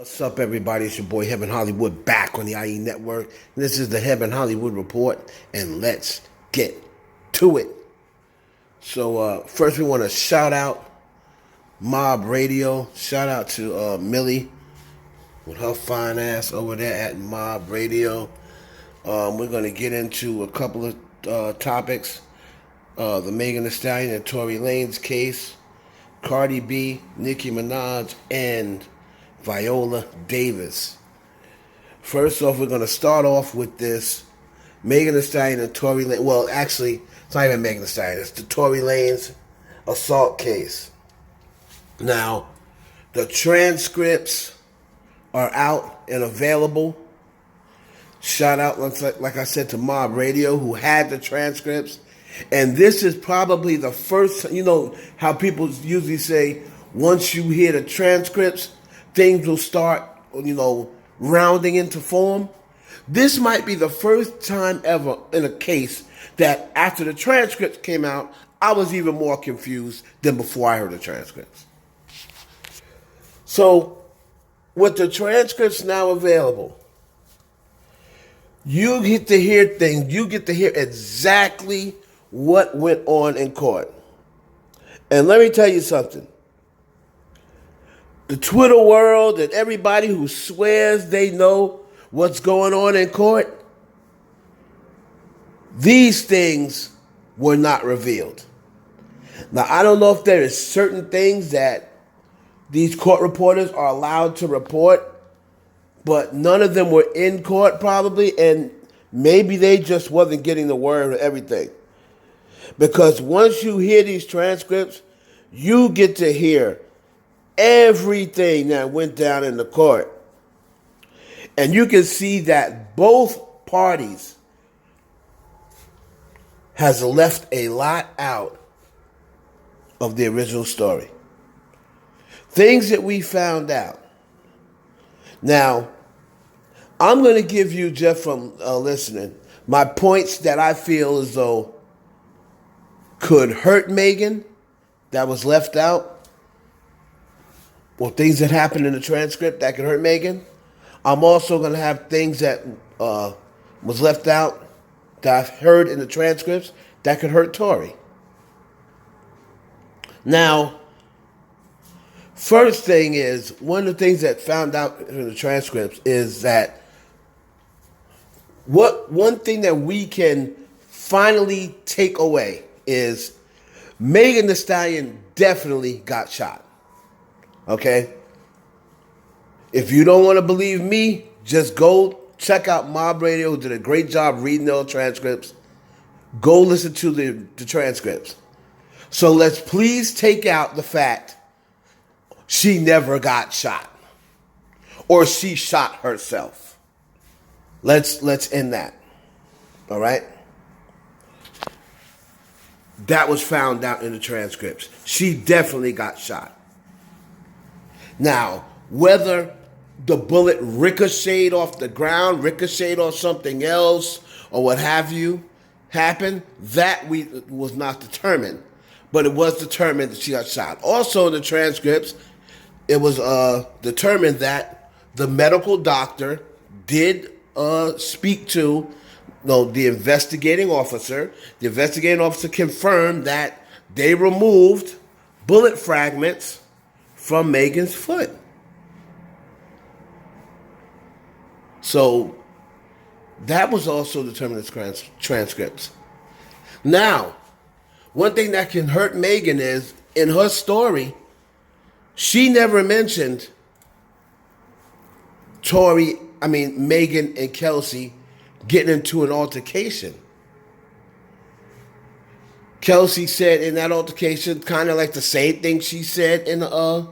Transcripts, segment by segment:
What's up, everybody? It's your boy Heaven Hollywood back on the IE Network. This is the Heaven Hollywood Report, and let's get to it. So, first we want to shout out Mob Radio. Shout out to Millie with her fine ass over there at Mob Radio. We're going to get into a couple of topics. The Megan Thee Stallion and Tory Lanez case, Cardi B, Nicki Minaj, and Viola Davis. First off, we're going to start off with this Megan Thee Stallion and Tory Lanez. Well, actually, it's not even Megan Thee Stallion. It's the Tory Lanez assault case. Now, the transcripts are out and available. Shout out, like I said, to Mob Radio, who had the transcripts. And this is probably the first, you know how people usually say, once you hear the transcripts, things will start, rounding into form. This might be the first time ever in a case that after the transcripts came out, I was even more confused than before I heard the transcripts. So, with the transcripts now available, you get to hear things. You get to hear exactly what went on in court. And let me tell you something. The Twitter world and everybody who swears they know what's going on in court, these things were not revealed. Now, I don't know if there is certain things that these court reporters are allowed to report, but none of them were in court probably, and maybe they just wasn't getting the word of everything. Because once you hear these transcripts, you get to hear everything that went down in the court. And you can see that both parties has left a lot out of the original story. Things that we found out. Now, I'm going to give you, just from listening, my points that I feel as though could hurt Megan that was left out, or things that happened in the transcript that could hurt Megan. I'm also going to have things that was left out that I've heard in the transcripts that could hurt Tory. Now, first thing is, one of the things that found out in the transcripts is that one thing that we can finally take away is Megan Thee Stallion definitely got shot. Okay? If you don't want to believe me, just go check out Mob Radio, who did a great job reading those transcripts. Go listen to the transcripts. So let's please take out the fact she never got shot, or she shot herself. Let's end that. All right? That was found out in the transcripts. She definitely got shot. Now, whether the bullet ricocheted off the ground, ricocheted off something else, or what have you, happened, that was not determined. But it was determined that she got shot. Also in the transcripts, it was determined that the medical doctor did speak to the investigating officer. The investigating officer confirmed that they removed bullet fragments from Megan's foot. So that was also determined in transcripts. Now, one thing that can hurt Megan is, in her story, she never mentioned Megan and Kelsey getting into an altercation. Kelsey said in that altercation kind of like the same thing she said in the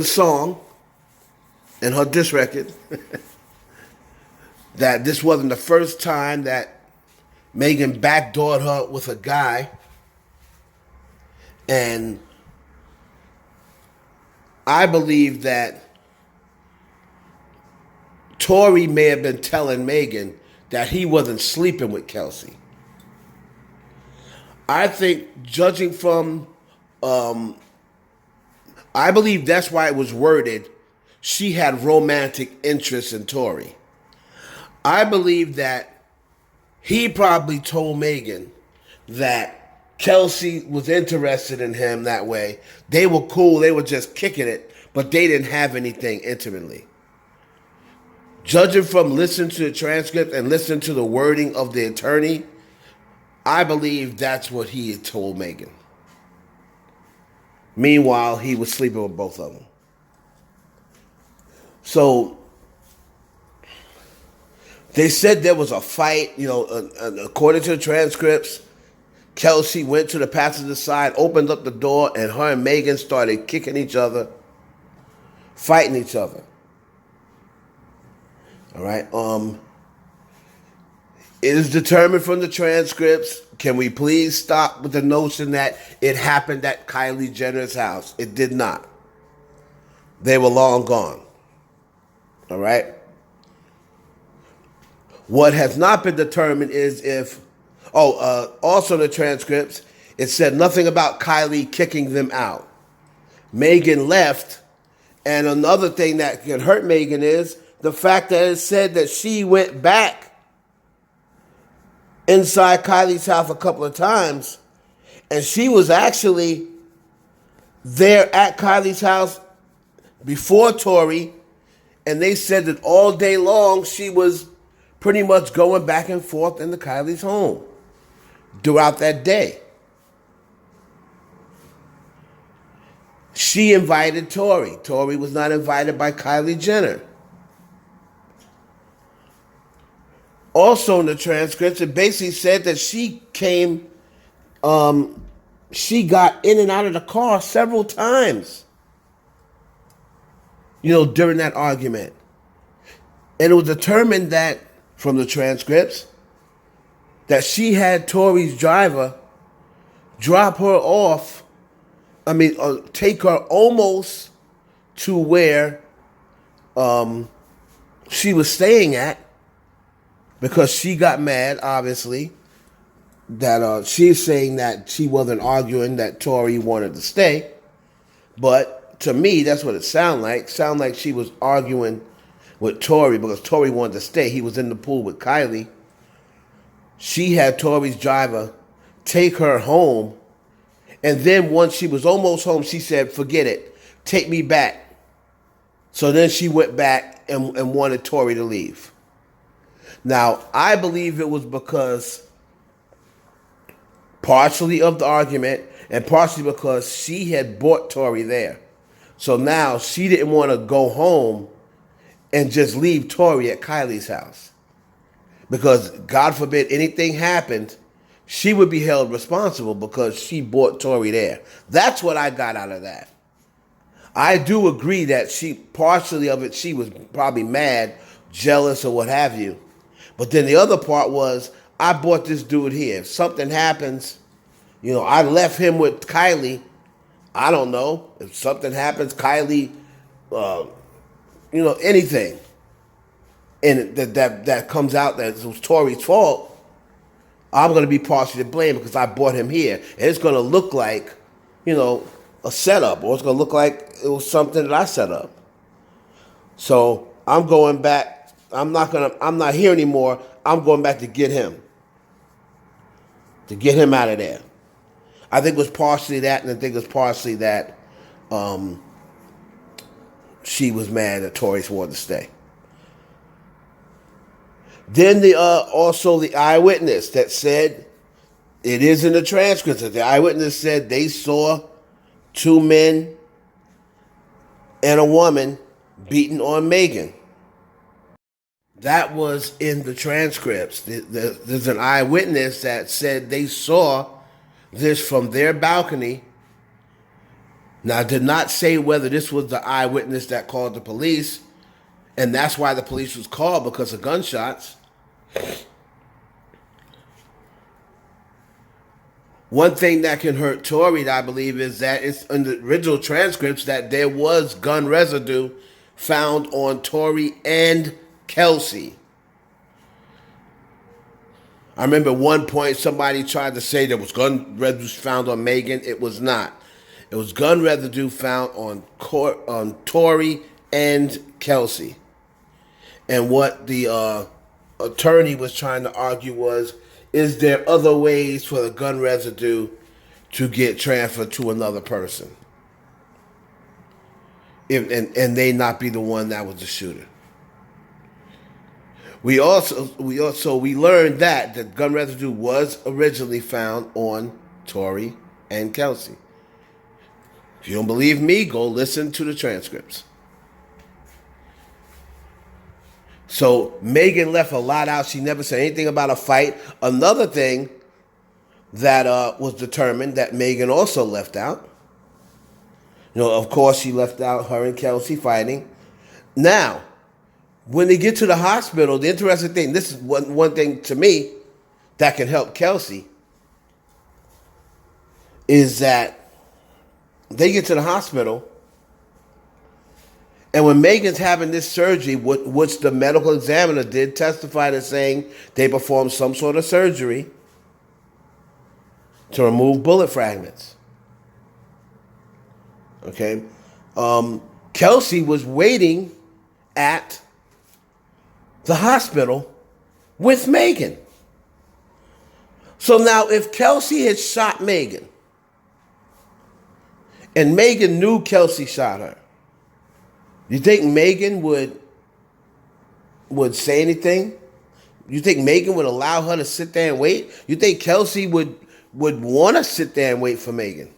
song, in her diss record, that this wasn't the first time that Megan backdoored her with a guy. And I believe that Tory may have been telling Megan that he wasn't sleeping with Kelsey. I think, judging from, I believe that's why it was worded she had romantic interest in Tory. I believe that he probably told Megan that Kelsey was interested in him that way. They were cool, they were just kicking it, but they didn't have anything intimately. Judging from listening to the transcript and listening to the wording of the attorney, I believe that's what he had told Megan. Meanwhile, he was sleeping with both of them. So they said there was a fight, according to the transcripts. Kelsey went to the passenger side, opened up the door, and her and Megan started kicking each other, fighting each other. All right. It is determined from the transcripts. Can we please stop with the notion that it happened at Kylie Jenner's house? It did not. They were long gone. All right. What has not been determined is if, also the transcripts, it said nothing about Kylie kicking them out. Megan left, and another thing that can hurt Megan is the fact that it said that she went back inside Kylie's house a couple of times, and she was actually there at Kylie's house before Tory, and they said that all day long she was pretty much going back and forth into Kylie's home throughout that day. She invited Tory. Tory was not invited by Kylie Jenner. Also in the transcripts, it basically said that she came, she got in and out of the car several times, during that argument. And it was determined that, from the transcripts, that she had Tory's driver drop her off, take her almost to where she was staying at, because she got mad, obviously, that she's saying that she wasn't arguing that Tory wanted to stay. But to me, that's what it sounded like. It sounded like she was arguing with Tory because Tory wanted to stay. He was in the pool with Kylie. She had Tory's driver take her home. And then once she was almost home, she said, forget it, take me back. So then she went back and wanted Tory to leave. Now, I believe it was because partially of the argument and partially because she had brought Tory there. So now she didn't want to go home and just leave Tory at Kylie's house. Because God forbid anything happened, she would be held responsible because she brought Tory there. That's what I got out of that. I do agree that partially of it, she was probably mad, jealous, or what have you. But then the other part was, I brought this dude here. If something happens, I left him with Kylie. I don't know. If something happens, Kylie, anything. And that comes out that it was Tory's fault, I'm going to be partially to blame because I brought him here. And it's going to look like, a setup, or it's going to look like it was something that I set up. So I'm going back. I'm not here anymore. I'm going back to get him. To get him out of there. I think it was partially that, and I think it was partially that she was mad that Tory wanted to stay. Then also the eyewitness that said, it is in the transcripts, that the eyewitness said they saw two men and a woman beating on Megan. That was in the transcripts. There's an eyewitness that said they saw this from their balcony. Now, I did not say whether this was the eyewitness that called the police, and that's why the police was called, because of gunshots. One thing that can hurt Tory, I believe, is that it's in the original transcripts that there was gun residue found on Tory and Kelsey. I remember at one point somebody tried to say there was gun residue found on Megan. It was not. It was gun residue found on Tory and Kelsey. And what the attorney was trying to argue was, is there other ways for the gun residue to get transferred to another person? And they not be the one that was the shooter. We learned that the gun residue was originally found on Tory and Kelsey. If you don't believe me, go listen to the transcripts. So Megan left a lot out. She never said anything about a fight. Another thing that was determined that Megan also left out. Of course, she left out her and Kelsey fighting. Now, when they get to the hospital, the interesting thing, this is one thing to me that can help Kelsey, is that they get to the hospital, and when Megan's having this surgery, which the medical examiner did testify to saying they performed some sort of surgery to remove bullet fragments. Okay? Kelsey was waiting at the hospital with Megan. So now if Kelsey had shot Megan, and Megan knew Kelsey shot her, you think Megan would say anything? You think Megan would allow her to sit there and wait? You think Kelsey would want to sit there and wait for Megan?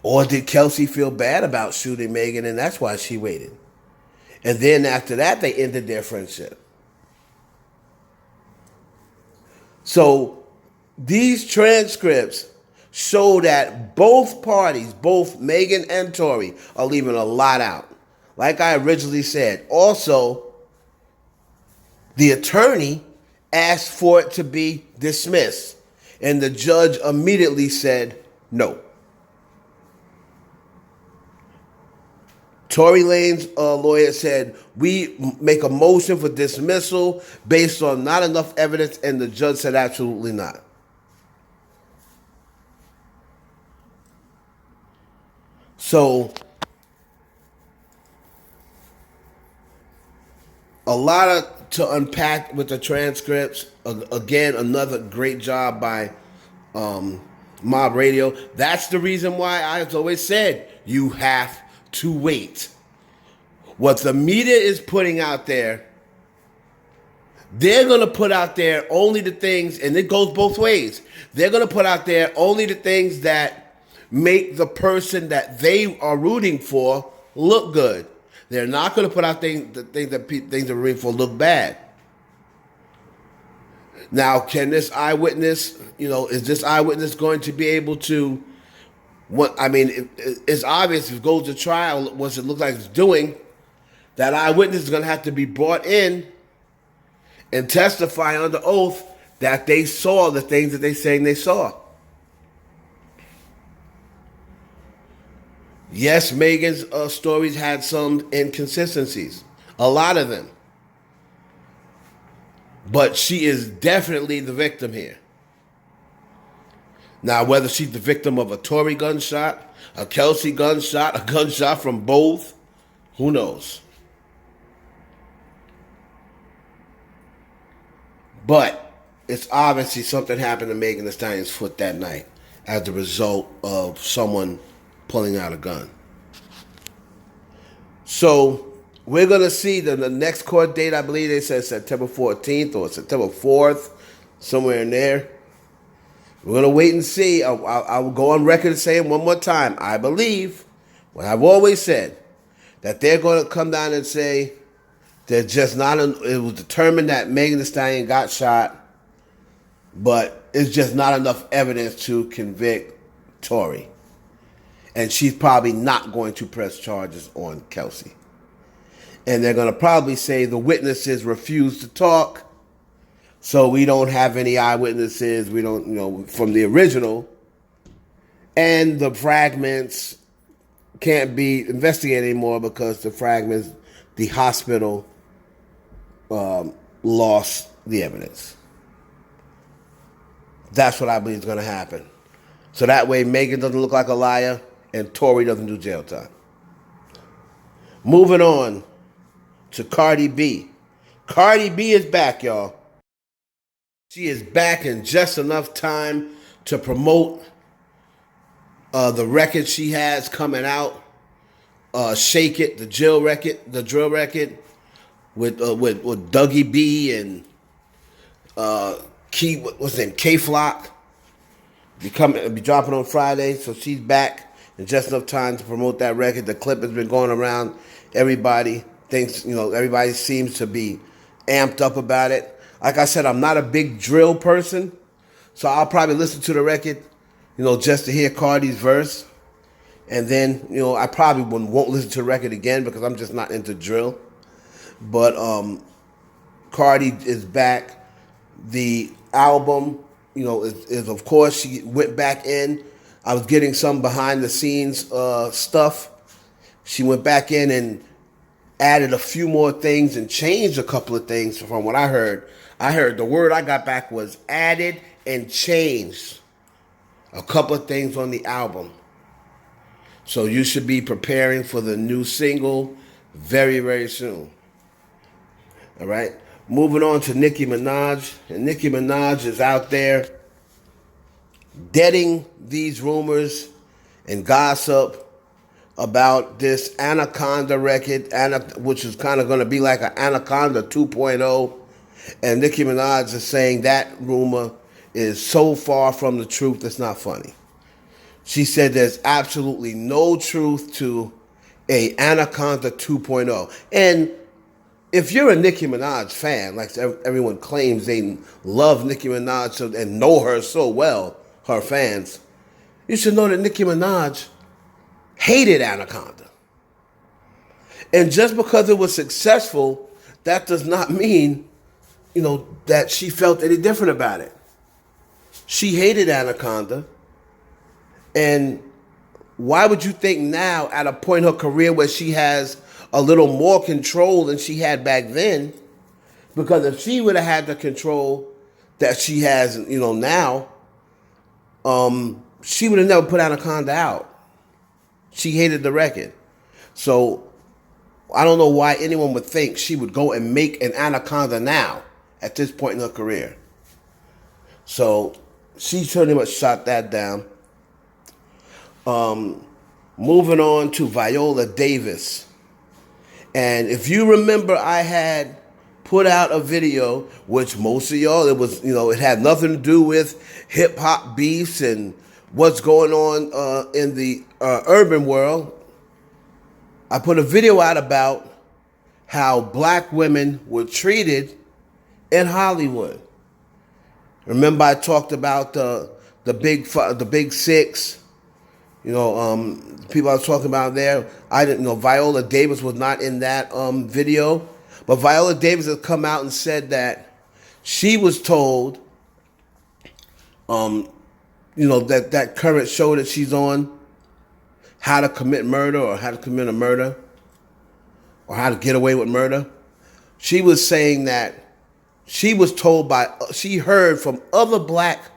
Or did Kelsey feel bad about shooting Megan and that's why she waited? And then after that, they ended their friendship. So these transcripts show that both parties, both Megan and Tory, are leaving a lot out. Like I originally said. Also, the attorney asked for it to be dismissed, and the judge immediately said no. Tory Lanez lawyer said, we make a motion for dismissal based on not enough evidence, and the judge said absolutely not. So, a lot to unpack with the transcripts. Again, another great job by Mob Radio. That's the reason why I've always said you have to wait. What the media is putting out there, they're going to put out there only the things, and it goes both ways. They're going to put out there only the things that make the person that they are rooting for look good. They're not going to put out things they're rooting for look bad. Now, can this eyewitness, is this eyewitness going to be able to? It's obvious if it goes to trial, what it looks like it's doing, that eyewitness is going to have to be brought in and testify under oath that they saw the things that they're saying they saw. Yes, Megan's stories had some inconsistencies, a lot of them. But she is definitely the victim here. Now, whether she's the victim of a Tory gunshot, a Kelsey gunshot, a gunshot from both, who knows? But it's obviously something happened to Megan Thee Stallion's foot that night as a result of someone pulling out a gun. So we're going to see the next court date, I believe they said September 14th or September 4th, somewhere in there. We're going to wait and see. I will go on record saying one more time, I believe, what I've always said, that they're going to come down and say they're just not, it was determined that Megan Thee Stallion got shot, but it's just not enough evidence to convict Tory. And she's probably not going to press charges on Kelsey. And they're going to probably say the witnesses refused to talk, so we don't have any eyewitnesses. We don't, from the original. And the fragments can't be investigated anymore because the fragments, the hospital lost the evidence. That's what I believe is going to happen. So that way Megan doesn't look like a liar and Tory doesn't do jail time. Moving on to Cardi B. Cardi B is back, y'all. She is back in just enough time to promote the record she has coming out. Shake It, the drill record with Dougie B and what's his name, K Flock. Be dropping on Friday, so she's back in just enough time to promote that record. The clip has been going around. Everybody thinks, everybody seems to be amped up about it. Like I said, I'm not a big drill person, so I'll probably listen to the record, just to hear Cardi's verse. And then, I probably won't listen to the record again because I'm just not into drill. But Cardi is back. The album, is of course, she went back in. I was getting some behind the scenes stuff. She went back in and added a few more things and changed a couple of things from what I heard. I heard the word I got back was added and changed a couple of things on the album. So you should be preparing for the new single very, very soon. All right? Moving on to Nicki Minaj. And Nicki Minaj is out there deading these rumors and gossip about this Anaconda record, which is kind of going to be like an Anaconda 2.0. And Nicki Minaj is saying that rumor is so far from the truth, it's not funny. She said there's absolutely no truth to a Anaconda 2.0. And if you're a Nicki Minaj fan, like everyone claims they love Nicki Minaj and know her so well, her fans, you should know that Nicki Minaj hated Anaconda. And just because it was successful, that does not mean, that she felt any different about it. She hated Anaconda. And why would you think now, at a point in her career where she has a little more control than she had back then? Because if she would have had the control that she has, now, she would have never put Anaconda out. She hated the record. So I don't know why anyone would think she would go and make an Anaconda now at this point in her career. So she pretty much shot that down. Moving on to Viola Davis. And if you remember, I had put out a video, which most of y'all, it had nothing to do with hip hop beefs and what's going on in the urban world. I put a video out about how black women were treated in Hollywood. Remember, I talked about the big six. People I was talking about there. I didn't know Viola Davis was not in that video, but Viola Davis has come out and said that she was told, that current show that she's on, How to Commit Murder or How to Commit a Murder or How to Get Away with Murder. She was saying that she was told she heard from other black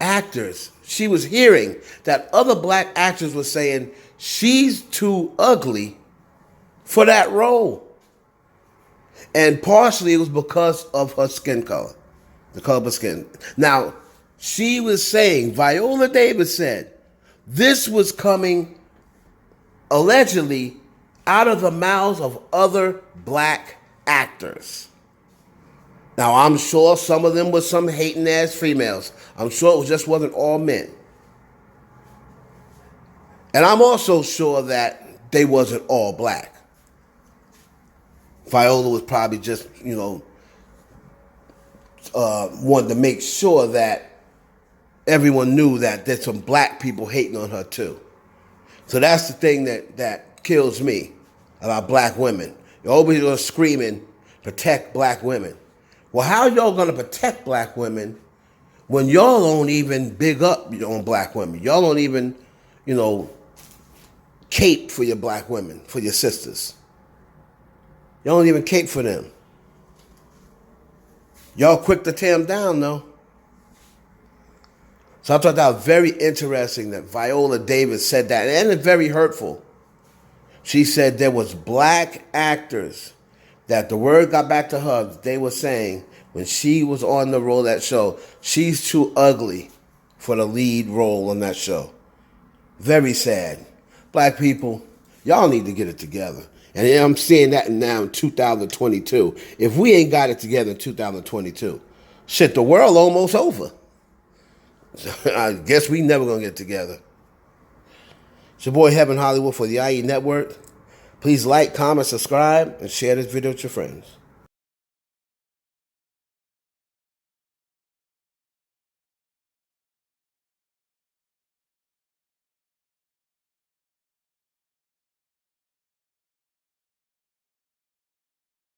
actors. She was hearing that other black actors were saying she's too ugly for that role. And partially it was because of her skin color, the color of her skin. Now, she was saying, Viola Davis said, this was coming allegedly out of the mouths of other black actors. Now, I'm sure some of them were some hating-ass females. I'm sure it just wasn't all men. And I'm also sure that they wasn't all black. Viola was probably just, wanted to make sure that everyone knew that there's some black people hating on her too. So that's the thing that kills me about black women. You're always screaming, protect black women. Well, how y'all gonna protect black women when y'all don't even big up on black women? Y'all don't even, cape for your black women, for your sisters. Y'all don't even cape for them. Y'all quick to tear them down, though. So I thought that was very interesting that Viola Davis said that, and it's very hurtful. She said there was black actors that the word got back to her. They were saying when she was on the roulette show, she's too ugly for the lead role on that show. Very sad. Black people, y'all need to get it together. And I'm seeing that now in 2022. If we ain't got it together in 2022, shit, the world almost over. I guess we never gonna get together. It's your boy Heaven Hollywood for the IE Network. Please like, comment, subscribe, and share this video with your friends.